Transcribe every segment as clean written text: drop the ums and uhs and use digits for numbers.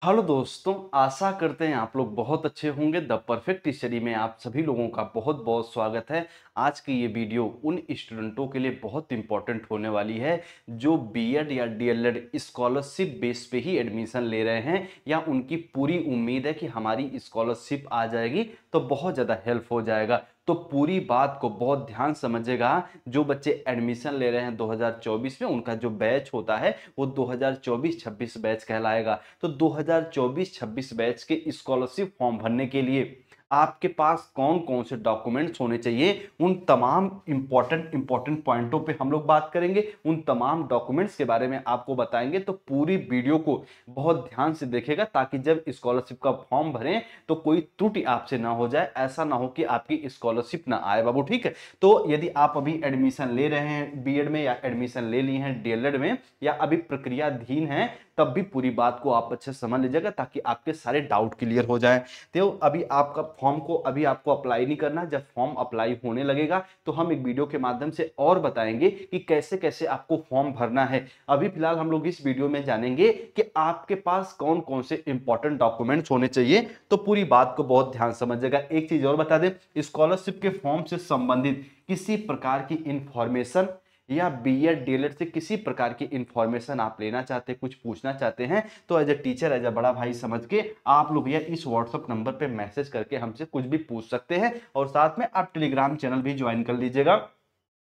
Hello दोस्तों, आशा करते हैं आप लोग बहुत अच्छे होंगे। द परफेक्ट स्टडी में आप सभी लोगों का बहुत बहुत स्वागत है। आज की ये वीडियो उन स्टूडेंटों के लिए बहुत इंपॉर्टेंट होने वाली है जो बीएड या डीएलएड स्कॉलरशिप बेस पे ही एडमिशन ले रहे हैं या उनकी पूरी उम्मीद है कि हमारी स्कॉलरशिप आ जाएगी तो बहुत ज़्यादा हेल्प हो जाएगा। तो पूरी बात को बहुत ध्यान समझिएगा। जो बच्चे एडमिशन ले रहे हैं 2024 में, उनका जो बैच होता है वो 2024-26 बैच कहलाएगा। तो 2024-26 बैच के स्कॉलरशिप फॉर्म भरने के लिए आपके पास कौन-कौन से डॉक्यूमेंट्स होने चाहिए, उन तमाम इंपॉर्टेंट पॉइंटों पे हम लोग बात करेंगे। उन तमाम डॉक्यूमेंट्स के बारे में आपको बताएंगे, तो पूरी वीडियो को बहुत ध्यान से देखिएगा ताकि जब स्कॉलरशिप का फॉर्म भरें तो कोई त्रुटि आपसे ना हो जाए। ऐसा ना हो कि आपकी स्कॉलरशिप ना आए बाबू, ठीक है। तो यदि आप अभी एडमिशन ले रहे हैं बीएड में या एडमिशन ले लिए हैं डीएलएड में या अभी प्रक्रियाधीन है, तब भी पूरी बात को आप अच्छे से समझ लीजिएगा ताकि आपके सारे डाउट क्लियर हो जाए। तो अभी आपका फॉर्म को अभी आपको अप्लाई नहीं करना। जब फॉर्म अप्लाई होने लगेगा तो हम एक वीडियो के माध्यम से और बताएंगे कि कैसे कैसे आपको फॉर्म भरना है। अभी फिलहाल हम लोग इस वीडियो में जानेंगे कि आपके पास कौन कौन से इंपॉर्टेंट डॉक्यूमेंट्स होने चाहिए। तो पूरी बात को बहुत ध्यान समझिएगा। एक चीज और बता दें, स्कॉलरशिप के फॉर्म से संबंधित किसी प्रकार की इंफॉर्मेशन या बीएड डीएलएड से किसी प्रकार की इंफॉर्मेशन आप लेना चाहते हैं, कुछ पूछना चाहते हैं, तो as a teacher, as a बड़ा भाई समझ के आप लोग या इस व्हाट्सएप नंबर पे मैसेज करके हमसे कुछ भी पूछ सकते हैं। और साथ में आप टेलीग्राम चैनल भी ज्वाइन कर लीजिएगा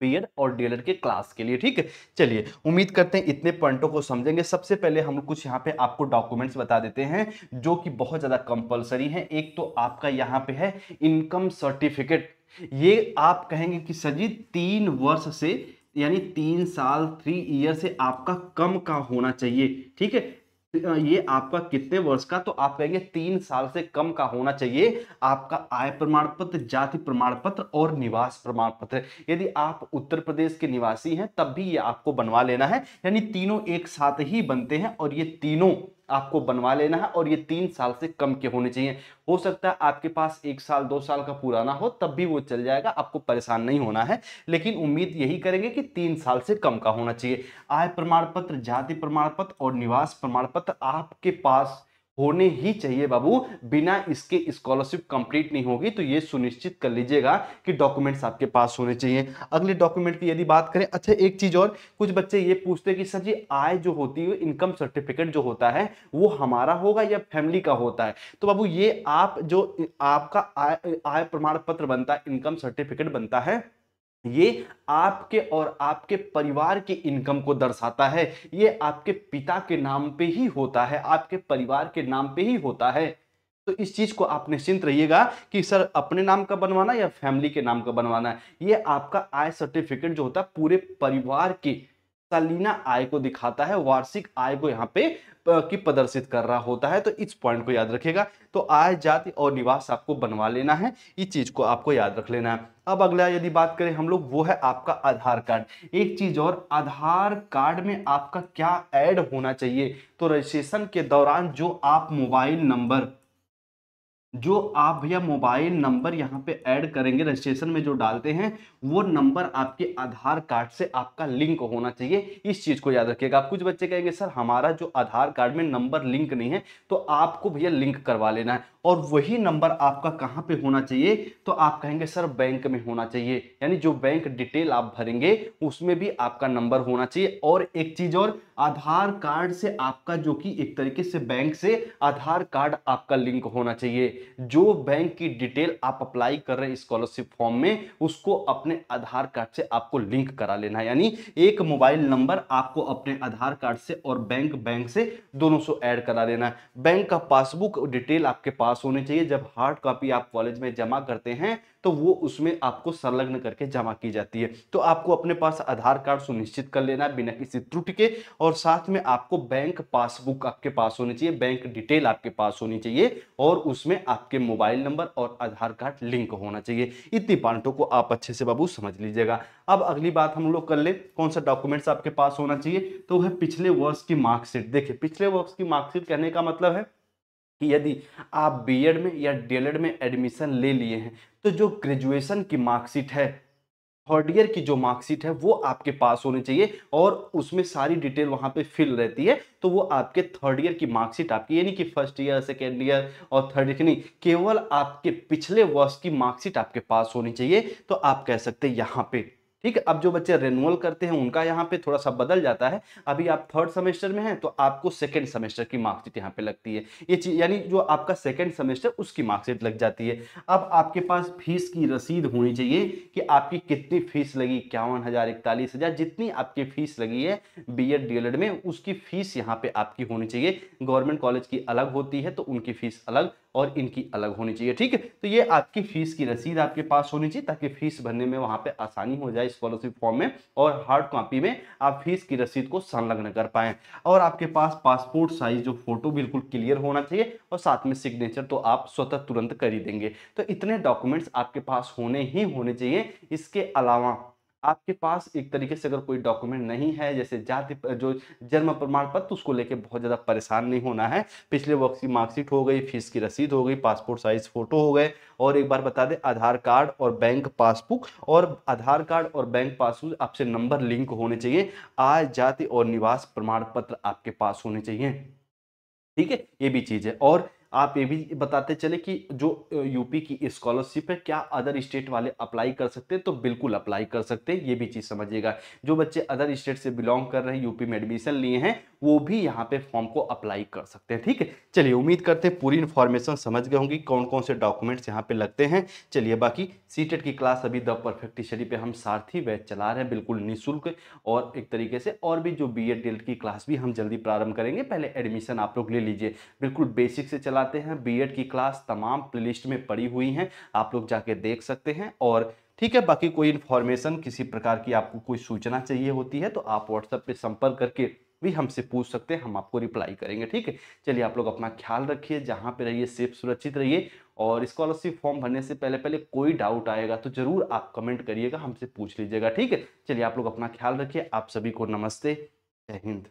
बीएड और डीएलएड के क्लास के लिए, ठीक है। चलिए, उम्मीद करते हैं इतने पॉइंटों को समझेंगे। सबसे पहले हम कुछ यहाँ पे आपको डॉक्यूमेंट्स बता देते हैं जो कि बहुत ज्यादा कंपलसरी है। एक तो आपका यहाँ पे है इनकम सर्टिफिकेट। ये आप कहेंगे कि सर जी 3 वर्ष से, यानी 3 साल 3 ईयर से आपका कम का होना चाहिए, ठीक है। ये आपका कितने वर्ष का, तो आप कहेंगे 3 साल से कम का होना चाहिए। आपका आय प्रमाण पत्र, जाति प्रमाण पत्र और निवास प्रमाण पत्र। यदि आप उत्तर प्रदेश के निवासी हैं तब भी ये आपको बनवा लेना है। यानी तीनों एक साथ ही बनते हैं और ये तीनों आपको बनवा लेना है और ये 3 साल से कम के होने चाहिए। हो सकता है आपके पास 1 साल 2 साल का पुराना हो, तब भी वो चल जाएगा, आपको परेशान नहीं होना है। लेकिन उम्मीद यही करेंगे कि 3 साल से कम का होना चाहिए। आय प्रमाण पत्र, जाति प्रमाण पत्र और निवास प्रमाण पत्र आपके पास होने ही चाहिए बाबू। बिना इसके स्कॉलरशिप कंप्लीट नहीं होगी। तो ये सुनिश्चित कर लीजिएगा कि डॉक्यूमेंट्स आपके पास होने चाहिए। अगले डॉक्यूमेंट की यदि बात करें, अच्छा एक चीज और, कुछ बच्चे ये पूछते हैं कि सर जी आय जो होती है, इनकम सर्टिफिकेट जो होता है, वो हमारा होगा या फैमिली का होता है। तो बाबू ये आप जो आपका आय आय प्रमाण पत्र बनता है, इनकम सर्टिफिकेट बनता है, ये आपके और आपके परिवार की इनकम को दर्शाता है। ये आपके पिता के नाम पे ही होता है, आपके परिवार के नाम पे ही होता है। तो इस चीज को आप निश्चिंत रहिएगा कि सर अपने नाम का बनवाना या फैमिली के नाम का बनवाना है। ये आपका आय सर्टिफिकेट जो होता है पूरे परिवार की सालाना आय को दिखाता है, वार्षिक आय को यहाँ पे की प्रदर्शित कर रहा होता है। तो इस पॉइंट को याद रखिएगा। तो आय, जाति और निवास आपको बनवा लेना है, इस चीज को आपको याद रख लेना है। अब अगला यदि बात करें हम लोग, वो है आपका आधार कार्ड। एक चीज और, आधार कार्ड में आपका क्या ऐड होना चाहिए, तो रजिस्ट्रेशन के दौरान जो आप भैया मोबाइल नंबर यहाँ पे ऐड करेंगे, रजिस्ट्रेशन में जो डालते हैं, वो नंबर आपके आधार कार्ड से आपका लिंक होना चाहिए। इस चीज को याद रखिएगा। आप कुछ बच्चे कहेंगे सर हमारा जो आधार कार्ड में नंबर लिंक नहीं है, तो आपको भैया लिंक करवा लेना है। और वही नंबर आपका कहाँ पे होना चाहिए, तो आप कहेंगे सर बैंक में होना चाहिए। यानी जो बैंक डिटेल आप भरेंगे उसमें भी आपका नंबर होना चाहिए। और एक चीज और, आधार कार्ड से आपका जो कि एक तरीके से बैंक से आधार कार्ड आपका लिंक होना चाहिए। जो बैंक की डिटेल आप अप्लाई कर रहे हैं स्कॉलरशिप फॉर्म में, उसको अपने आधार कार्ड से आपको लिंक करा लेना है। यानी एक मोबाइल नंबर आपको अपने आधार कार्ड से और बैंक से दोनों से ऐड करा लेना है। बैंक का पासबुक डिटेल आपके पास होनी चाहिए। जब हार्ड कॉपी आप कॉलेज में जमा करते हैं तो वो उसमें आपको संलग्न करके जमा की जाती है। तो आपको अपने पास आधार कार्ड सुनिश्चित कर लेना है बिना किसी त्रुटि के। और साथ में आपको बैंक पासबुक आपके पास होनी चाहिए, बैंक डिटेल आपके पास होनी चाहिए और उसमें आपके मोबाइल नंबर और आधार कार्ड लिंक होना चाहिए। इतनी पॉइंटों को आप अच्छे से बाबू समझ लीजिएगा। अब अगली बात हम लोग कर ले, कौन सा डॉक्यूमेंट्स आपके पास होना चाहिए, तो है पिछले वर्ष की मार्कशीट। देखिए, पिछले वर्ष की मार्कशीट कहने का मतलब है कि यदि आप बीएड में या डीएलएड में एडमिशन ले लिए हैं, तो जो ग्रेजुएशन की मार्कशीट है थर्ड ईयर की जो मार्कशीट है वो आपके पास होनी चाहिए और उसमें सारी डिटेल वहां पे फिल रहती है। तो वो आपके थर्ड ईयर की मार्कशीट आपकी, यानी कि फर्स्ट ईयर, सेकेंड ईयर और थर्ड ईयर की नहीं, केवल आपके पिछले वर्ष की मार्कशीट आपके पास होनी चाहिए। तो आप कह सकते हैं यहाँ पे, ठीक है। अब जो बच्चे रेनुअल करते हैं उनका यहाँ पे थोड़ा सा बदल जाता है। अभी आप थर्ड सेमेस्टर में हैं तो आपको सेकंड सेमेस्टर की मार्कशीट यहाँ पे लगती है। ये चीज यानी जो आपका सेकंड सेमेस्टर उसकी मार्कशीट लग जाती है। अब आपके पास फीस की रसीद होनी चाहिए कि आपकी कितनी फीस लगी, 51,000, 41,000, जितनी आपकी फीस लगी है बीएड डीएलएड में, उसकी फीस यहाँ पे आपकी होनी चाहिए। गवर्नमेंट कॉलेज की अलग होती है तो उनकी फीस अलग और इनकी अलग होनी चाहिए, ठीक है। तो ये आपकी फीस की रसीद आपके पास होनी चाहिए ताकि फीस भरने में वहां पे आसानी हो जाए स्कॉलरशिप फॉर्म में, और हार्ड कॉपी में आप फीस की रसीद को संलग्न कर पाएं। और आपके पास पासपोर्ट साइज जो फोटो बिल्कुल क्लियर होना चाहिए और साथ में सिग्नेचर तो आप स्वतः तुरंत कर ही देंगे। तो इतने डॉक्यूमेंट्स आपके पास होने ही होने चाहिए। इसके अलावा आपके पास एक तरीके से अगर कोई डॉक्यूमेंट नहीं है, जैसे जाति जो जन्म प्रमाण पत्र, उसको लेके बहुत ज्यादा परेशान नहीं होना है। पिछले वर्ष की मार्कशीट हो गई, फीस की रसीद हो गई, पासपोर्ट साइज फोटो हो गए, और एक बार बता दें आधार कार्ड और बैंक पासबुक, और आधार कार्ड और बैंक पासबुक आपसे नंबर लिंक होने चाहिए। आय, जाति और निवास प्रमाण पत्र आपके पास होने चाहिए, ठीक है। ये भी चीज है। और आप ये भी बताते चले कि जो यूपी की स्कॉलरशिप है, क्या अदर स्टेट वाले अप्लाई कर सकते हैं? तो बिल्कुल अप्लाई कर सकते हैं, ये भी चीज समझिएगा। जो बच्चे अदर स्टेट से बिलोंग कर रहे हैं, यूपी में एडमिशन लिए हैं, वो भी यहाँ पे फॉर्म को अप्लाई कर सकते हैं, ठीक है। चलिए, उम्मीद करते हैं पूरी इन्फॉर्मेशन समझ गए होंगी कौन कौन से डॉक्यूमेंट्स यहाँ पे लगते हैं। चलिए, बाकी सीटेट की क्लास अभी द परफेक्ट स्टडी पे हम सारथी बैच चला रहे हैं, बिल्कुल निःशुल्क, और एक तरीके से और भी जो बीएड डीएलएड की क्लास भी हम जल्दी प्रारंभ करेंगे। पहले एडमिशन आप लोग ले लीजिए, बिल्कुल बेसिक से चलाते हैं। बीएड की क्लास तमाम प्लेलिस्ट में पड़ी हुई हैं, आप लोग जाके देख सकते हैं। और ठीक है, बाकी कोई इन्फॉर्मेशन, किसी प्रकार की आपको कोई सूचना चाहिए होती है तो आप व्हाट्सएप पे संपर्क करके भी हमसे पूछ सकते हैं, हम आपको रिप्लाई करेंगे, ठीक है। चलिए, आप लोग अपना ख्याल रखिए, जहाँ पे रहिए सेफ सुरक्षित रहिए। और स्कॉलरशिप फॉर्म भरने से पहले पहले कोई डाउट आएगा तो जरूर आप कमेंट करिएगा, हमसे पूछ लीजिएगा, ठीक है। चलिए, आप लोग अपना ख्याल रखिए। आप सभी को नमस्ते, जय हिंद।